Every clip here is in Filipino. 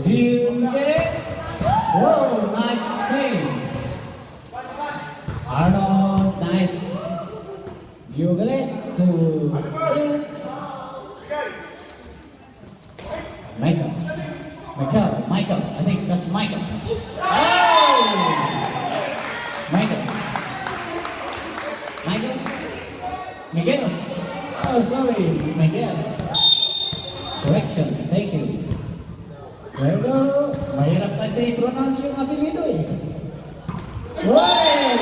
Do you guess? Whoa, nice save. Arnold, nice. You get it to yes. Michael. I think that's Michael. Oh! Miguel. Oh, sorry, Miguel. Correction, thank you. There we go. Mahirap kasi i-pronounce yung apelido eh. Way!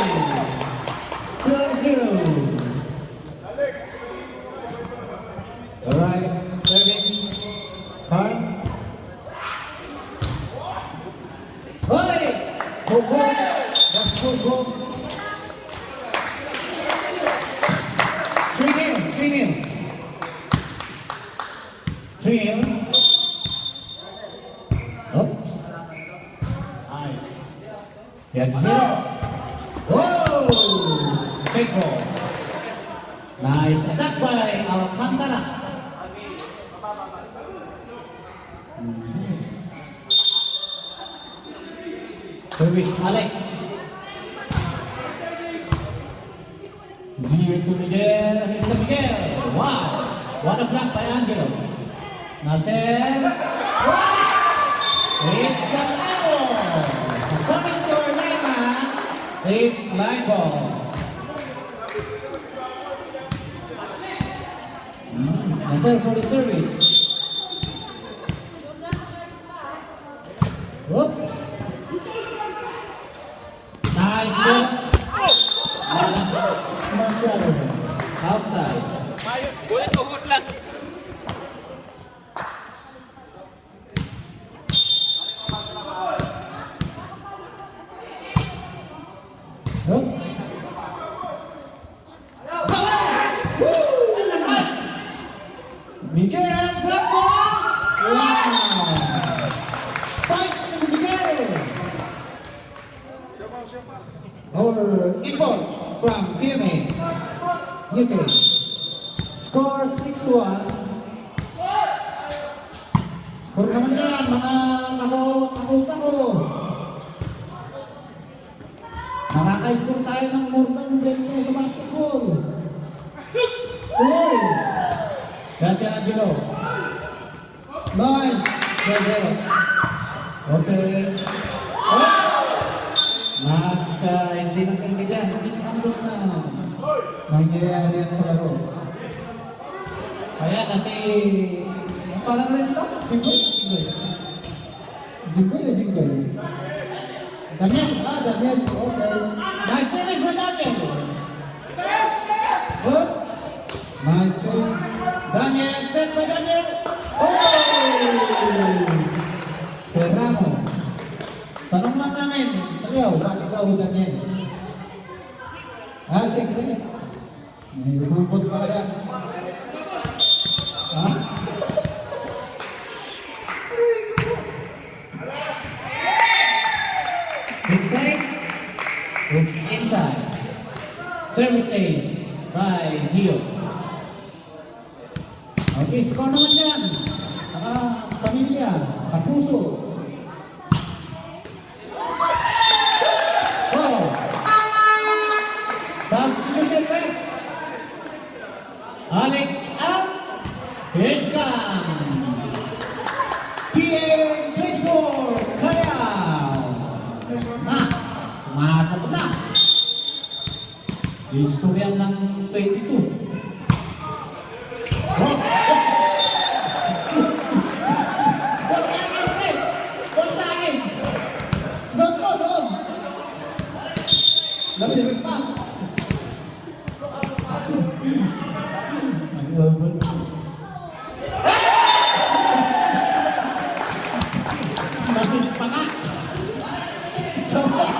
2-0. Alright, service. Carl. Hey! Football. That's football. 3-0. Oops. Nice. That's it. Whoa! Big ball. Nice attack by Alcantara. Service Alex. Zero to Miguel. Here's the Miguel. Wow. What a block by Angelo. Nasser. It's a line ball. According to our layman, it's line ball. Nasser for the service. Whoops. Nice shots. Outside. Ulit lang. Oops. Miguel drop ball. Wow. Points to Miguel. Our import from PMA, UK. Score 6-1. Score naman yan, mga kakusa ko. Nakaka-score tayo ng more than 20 sa basketball. Uy! That's Angelo. Nice! Okay. Oops! Hindi na kaibigan. Misunderstand. Nangyayari yan sa laro. Kaya kasi, ang parang rin ito? Jinggoy. Daniel. Okay. Nice service by Daniel. Oops. Nice save. Daniel, set by Daniel. Oh! Perramo. Tanong lang namin. Aliyaw, bakit daw Daniel? Secret. May hubot pala yan. Ha? Inside. It's inside. Service ace by Gio. Okay, score naman yan. Pamilya, kapuso. Score. Substitution back. Alex out. Here's come. PA24 Kaya. Pumasok na. Istorya ng 22. Nasirip pa. Nasirip pa nga. Sabak.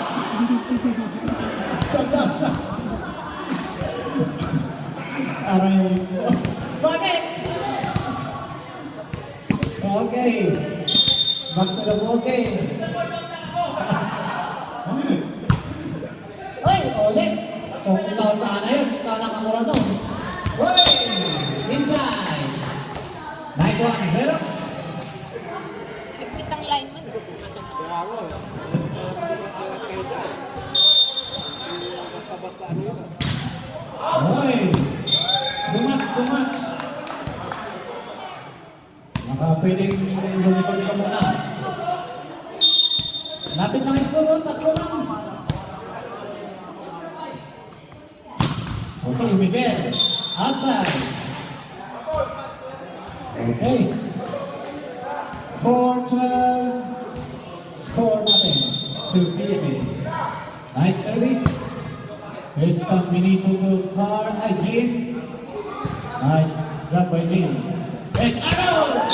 Aray. Bakit? Okay. Back to the ball game. Ulit. Kung ikaw sana yun, ikaw nakamura doon. Uy! Inside! Nice one, Xerox! Nagpit ang lineman. reklamo. Pagkat kayo dyan. Basta-basta ano yun. Oy! Too much. Baka pwedeng lumikod ka muna. Lapit lang score, tatlo lang. Okay, Miguel. Outside. Okay. 4-12. Score nothing to PMA. Nice service. Here's Benito to Car. Jim. Nice drop by Jim. There's Arnold!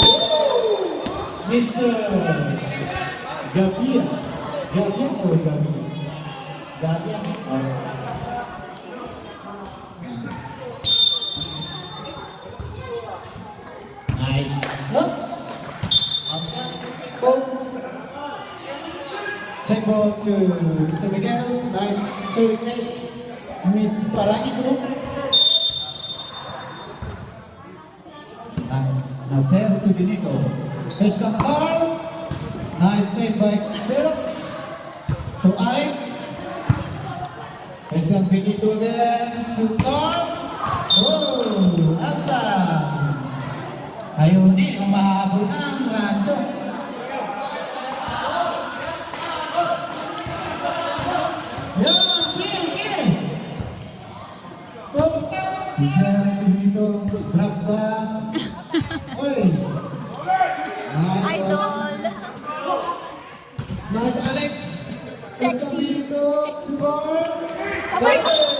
Mr. Gabian. Gabian or Gabian? Gabian. Nice. Oops. Outside. Ball. Take ball to Mr. Miguel. Nice service ace. Miss Paraiso. Nice. Nasser to Benito. Here's come Carl. Nice save by Xerox. To Alex. Here's come Benito again to Carl. Oh, outside. Ayun ni, umahabol ng radyo. Yan, chill. Oops. Miguel to Benito. Drop pass. Oy. Nice Idol. Nice Alex. Sexy. Benito to Carl. Oh my God.